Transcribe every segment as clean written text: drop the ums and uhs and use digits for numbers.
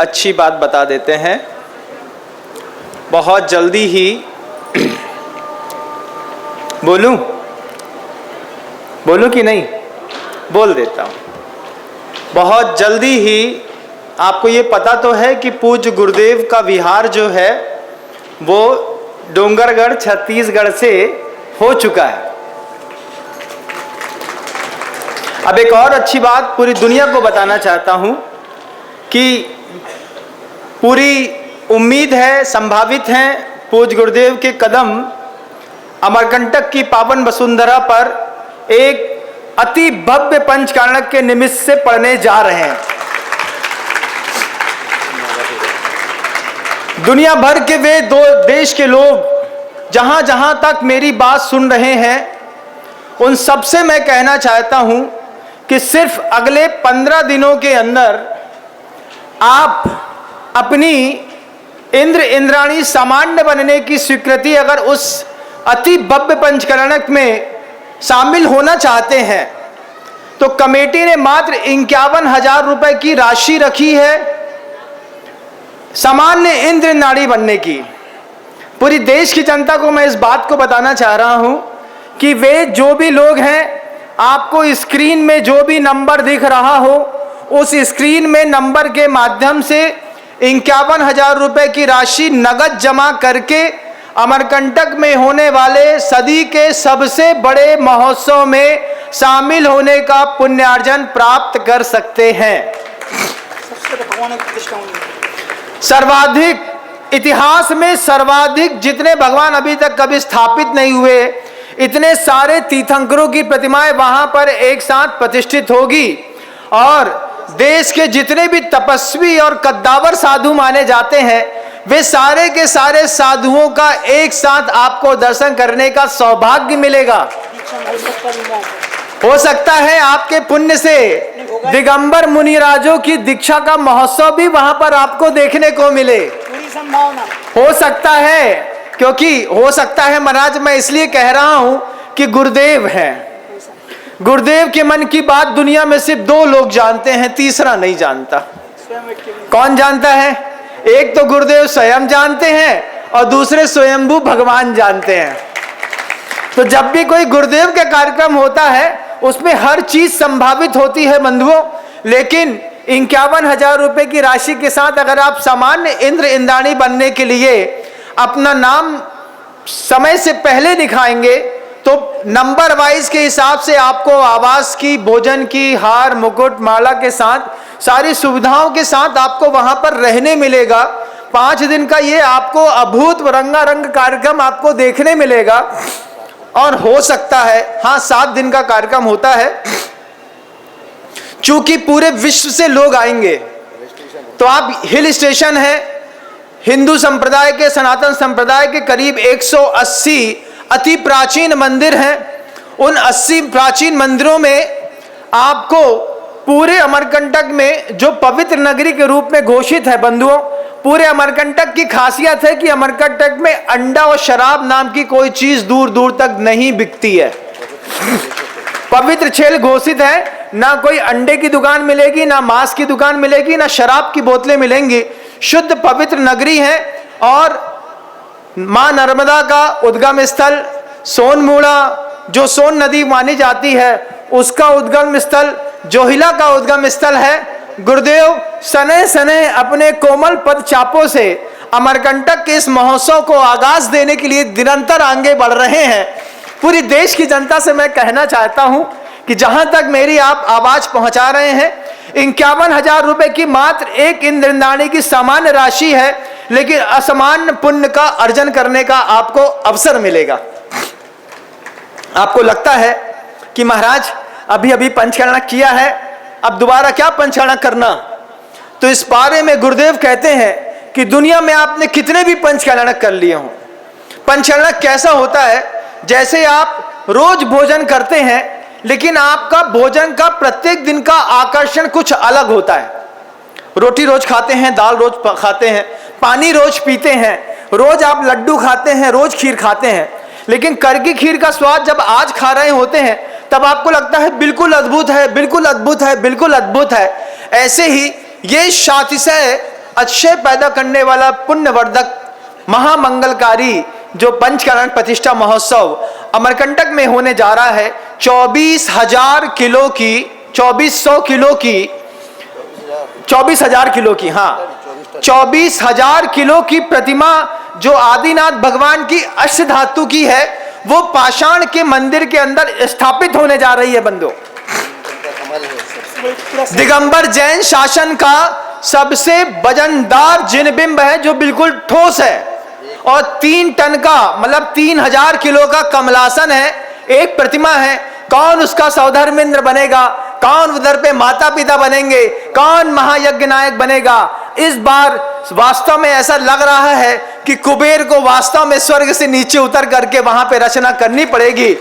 अच्छी बात बता देते हैं। बहुत जल्दी ही बोलूं कि नहीं? बोल देता हूँ। बहुत जल्दी ही आपको ये पता तो है कि पूज्य गुरुदेव का विहार जो है वो डोंगरगढ़ छत्तीसगढ़ से हो चुका है। अब एक और अच्छी बात पूरी दुनिया को बताना चाहता हूं कि पूरी उम्मीद है, संभावित है, पूज्य गुरुदेव के कदम अमरकंटक की पावन वसुंधरा पर एक अति भव्य पंचकारणक के निमित्त से पड़ने जा रहे हैं। दुनिया भर के वे दो देश के लोग जहां जहां तक मेरी बात सुन रहे हैं, उन सबसे मैं कहना चाहता हूं कि सिर्फ अगले 15 दिनों के अंदर आप अपनी इंद्र इंद्राणी सामान्य बनने की स्वीकृति अगर उस अति भव्य पंचकरणक में शामिल होना चाहते हैं तो कमेटी ने मात्र 51,000 रुपए की राशि रखी है सामान्य इंद्र नाड़ी बनने की। पूरी देश की जनता को मैं इस बात को बताना चाह रहा हूं कि वे जो भी लोग हैं, आपको स्क्रीन में जो भी नंबर दिख रहा हो उस स्क्रीन में नंबर के माध्यम से 51,000 रुपए की राशि नगद जमा करके अमरकंटक में होने वाले सदी के सबसे बड़े महोत्सव में शामिल होने का पुण्यार्जन प्राप्त कर सकते हैं। सर्वाधिक इतिहास में सर्वाधिक जितने भगवान अभी तक कभी स्थापित नहीं हुए, इतने सारे तीर्थंकरों की प्रतिमाएं वहां पर एक साथ प्रतिष्ठित होगी और देश के जितने भी तपस्वी और कद्दावर साधु माने जाते हैं वे सारे के सारे साधुओं का एक साथ आपको दर्शन करने का सौभाग्य मिलेगा। हो सकता है आपके पुण्य से दिगंबर मुनिराजों की दीक्षा का महोत्सव भी वहां पर आपको देखने को मिले। पूरी संभावना हो सकता है, क्योंकि हो सकता है महाराज, मैं इसलिए कह रहा हूं कि गुरुदेव हैं। गुरुदेव के मन की बात दुनिया में सिर्फ 2 लोग जानते हैं, तीसरा नहीं जानता। कौन जानता है? एक तो गुरुदेव स्वयं जानते हैं और दूसरे स्वयंभू भगवान जानते हैं। तो जब भी कोई गुरुदेव का कार्यक्रम होता है उसमें हर चीज संभावित होती है बंधुओं, लेकिन 51,000 रुपए की राशि के साथ अगर आप सामान्य इंद्र इंद्राणी बनने के लिए अपना नाम समय से पहले दिखाएंगे तो नंबर वाइज के हिसाब से आपको आवास की, भोजन की, हार मुकुट माला के साथ सारी सुविधाओं के साथ आपको वहां पर रहने मिलेगा। 5 दिन का ये आपको अभूत रंगारंग कार्यक्रम आपको देखने मिलेगा। और हो सकता है, हाँ 7 दिन का कार्यक्रम होता है, चूंकि पूरे विश्व से लोग आएंगे तो आप हिल स्टेशन है, हिंदू संप्रदाय के, सनातन संप्रदाय के करीब 180 अति प्राचीन मंदिर हैं। उन 80 प्राचीन मंदिरों में आपको पूरे अमरकंटक में जो पवित्र नगरी के रूप में घोषित है बंधुओं, पूरे अमरकंटक की खासियत है कि अमरकंटक में अंडा और शराब नाम की कोई चीज दूर दूर तक नहीं बिकती है। पवित्र क्षेत्र घोषित है, ना कोई अंडे की दुकान मिलेगी, ना मांस की दुकान मिलेगी, ना शराब की बोतलें मिलेंगी। शुद्ध पवित्र नगरी है और मां नर्मदा का उद्गम स्थल, सोनमुड़ा जो सोन नदी मानी जाती है उसका उद्गम स्थल, जोहिला का उद्गम स्थल है। गुरुदेव सने सने अपने कोमल पद चापों से अमरकंटक के इस महोत्सव को आगाज देने के लिए निरंतर आगे बढ़ रहे हैं। पूरी देश की जनता से मैं कहना चाहता हूं कि जहां तक मेरी आप आवाज पहुंचा रहे हैं, 51,000 रुपए की मात्र एक इंद्रदानी की सामान्य राशि है, लेकिन असामान्य पुण्य का अर्जन करने का आपको अवसर मिलेगा। आपको लगता है कि महाराज अभी अभी पंचकर्णक किया है, अब दोबारा क्या पंचकर्णक करना? तो इस बारे में गुरुदेव कहते हैं कि दुनिया में आपने कितने भी पंचकर्णक कर लिए हों, पंचकर्णक कैसा होता है, जैसे आप रोज भोजन करते हैं लेकिन आपका भोजन का प्रत्येक दिन का आकर्षण कुछ अलग होता है। रोटी रोज खाते हैं, दाल रोज खाते हैं, पानी रोज पीते हैं, रोज आप लड्डू खाते हैं, रोज खीर खाते हैं, लेकिन कर की खीर का स्वाद जब आज खा रहे होते हैं तब आपको लगता है बिल्कुल अद्भुत है, बिल्कुल अद्भुत है, बिल्कुल अद्भुत है। ऐसे ही ये शातिशय अक्षय पैदा करने वाला पुण्यवर्धक महामंगलकारी जो पंचकरण प्रतिष्ठा महोत्सव अमरकंटक में होने जा रहा है, 24,000 किलो की 2400 किलो की 24,000 किलो की, हाँ 24,000 किलो की प्रतिमा जो आदिनाथ भगवान की अष्ट धातु की है, वो पाषाण के मंदिर के अंदर स्थापित होने जा रही है बंधु। दिगंबर जैन शासन का सबसे वजनदार जिनबिंब है जो बिल्कुल ठोस है, और 3 टन का मतलब 3,000 किलो का कमलासन है, एक प्रतिमा है। कौन उसका सौधर्मेंद्र बनेगा, कौन उधर पे माता पिता बनेंगे, कौन महायज्ञ नायक बनेगा। इस बार वास्तव में ऐसा लग रहा है कि कुबेर को वास्तव में स्वर्ग से नीचे उतर करके वहां पे रचना करनी पड़ेगी।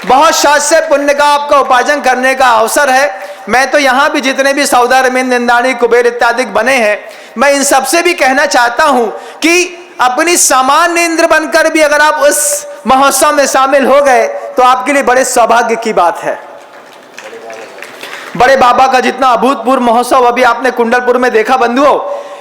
बहुत शास्त्र पुण्य का आपका उपार्जन करने का अवसर है। मैं तो यहाँ भी जितने भी सौधर्मेंद्र, निंदानी, कुबेर इत्यादि बने हैं, मैं इन सबसे भी कहना चाहता हूं कि अपनी सामान्य इंद्र बनकर भी अगर आप उस महोत्सव में शामिल हो गए तो आपके लिए बड़े सौभाग्य की बात है। बड़े बाबा का जितना अभूतपूर्व महोत्सव अभी आपने कुंडलपुर में देखा बंधुओं,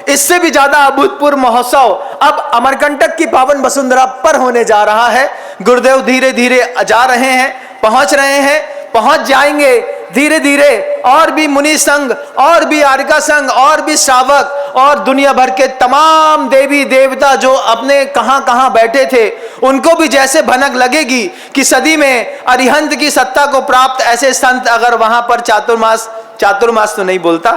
इससे भी ज्यादा अभूतपूर्व महोत्सव अब अमरकंटक की पावन वसुंधरा पर होने जा रहा है। गुरुदेव धीरे धीरे जा रहे हैं, पहुंच रहे हैं, पहुंच जाएंगे धीरे धीरे। और भी मुनि संघ, और भी आर्यका संघ, और भी श्रावक, और दुनिया भर के तमाम देवी देवता जो अपने कहां कहां बैठे थे, उनको भी जैसे भनक लगेगी कि सदी में अरिहंत की सत्ता को प्राप्त ऐसे संत अगर वहां पर चातुर्मास तो नहीं बोलता,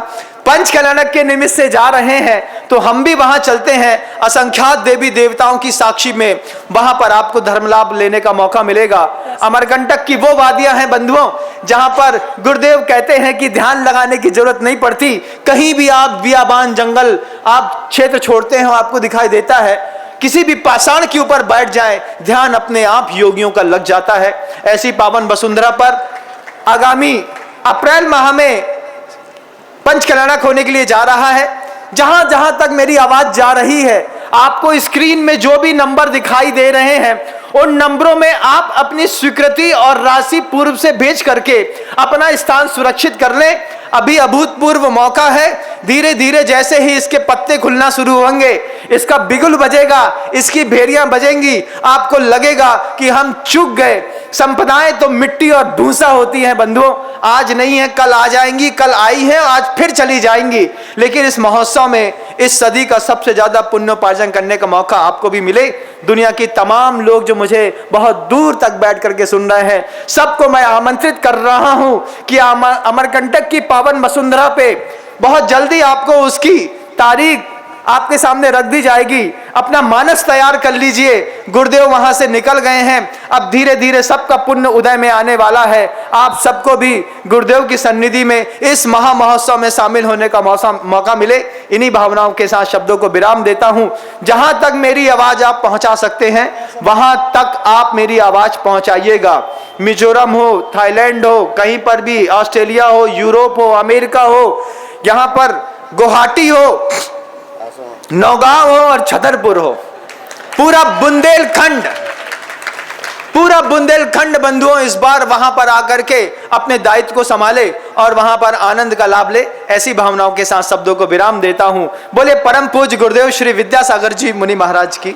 पंचकल्याणक के निमित्त से जा रहे हैं, तो हम भी वहां चलते हैं। असंख्यात देवी देवताओं की साक्षी में वहां पर आपको धर्म लाभ लेने का मौका मिलेगा। अमरकंटक की वो वादियां हैं बंधुओं जहां पर गुरुदेव कहते हैं कि ध्यान लगाने की जरूरत नहीं पड़ती। कहीं भी आप बियाबान जंगल आप क्षेत्र छोड़ते हैं, आपको दिखाई देता है, किसी भी पाषाण के ऊपर बैठ जाए, ध्यान अपने आप योगियों का लग जाता है। ऐसी पावन वसुंधरा पर आगामी अप्रैल माह में पंचकल्याणक होने के लिए जा रहा है। जहां जहां तक मेरी आवाज जा रही है, आपको स्क्रीन में जो भी नंबर दिखाई दे रहे हैं, उन नंबरों में आप अपनी स्वीकृति और राशि पूर्व से भेज करके अपना स्थान सुरक्षित कर लें। अभी अभूतपूर्व मौका है। धीरे धीरे जैसे ही इसके पत्ते खुलना शुरू होंगे, इसका बिगुल बजेगा, इसकी भेड़ियां बजेंगी, आपको लगेगा कि हम चूक गए। संपदाएं तो मिट्टी और धूसा होती हैं बंधुओं, आज नहीं है कल आ जाएंगी, कल आई है आज फिर चली जाएंगी। लेकिन इस महोत्सव में इस सदी का सबसे ज्यादा पुण्योपार्जन करने का मौका आपको भी मिले। दुनिया की तमाम लोग जो मुझे बहुत दूर तक बैठ करके सुन रहे हैं, सबको मैं आमंत्रित कर रहा हूं कि अमरकंटक की पावन वसुंधरा पे बहुत जल्दी आपको उसकी तारीख आपके सामने रख दी जाएगी। अपना मानस तैयार कर लीजिए। गुरुदेव वहां से निकल गए हैं, अब धीरे धीरे सबका पुण्य उदय में आने वाला है। आप सबको भी गुरुदेव की सन्निधि में इस महा महोत्सव में शामिल होने का मौका मिले। इन्हीं भावनाओं के साथ शब्दों को विराम देता हूं। जहां तक मेरी आवाज आप पहुंचा सकते हैं, वहां तक आप मेरी आवाज पहुंचाइएगा। मिजोरम हो, थाईलैंड हो, कहीं पर भी, ऑस्ट्रेलिया हो, यूरोप हो, अमेरिका हो, यहाँ पर गुवाहाटी हो, नौगांव हो और छतरपुर हो, पूरा बुंदेलखंड बंधुओं इस बार वहां पर आकर के अपने दायित्व को संभाले और वहां पर आनंद का लाभ ले। ऐसी भावनाओं के साथ शब्दों को विराम देता हूं। बोले परम पूज्य गुरुदेव श्री विद्यासागर जी मुनि महाराज की।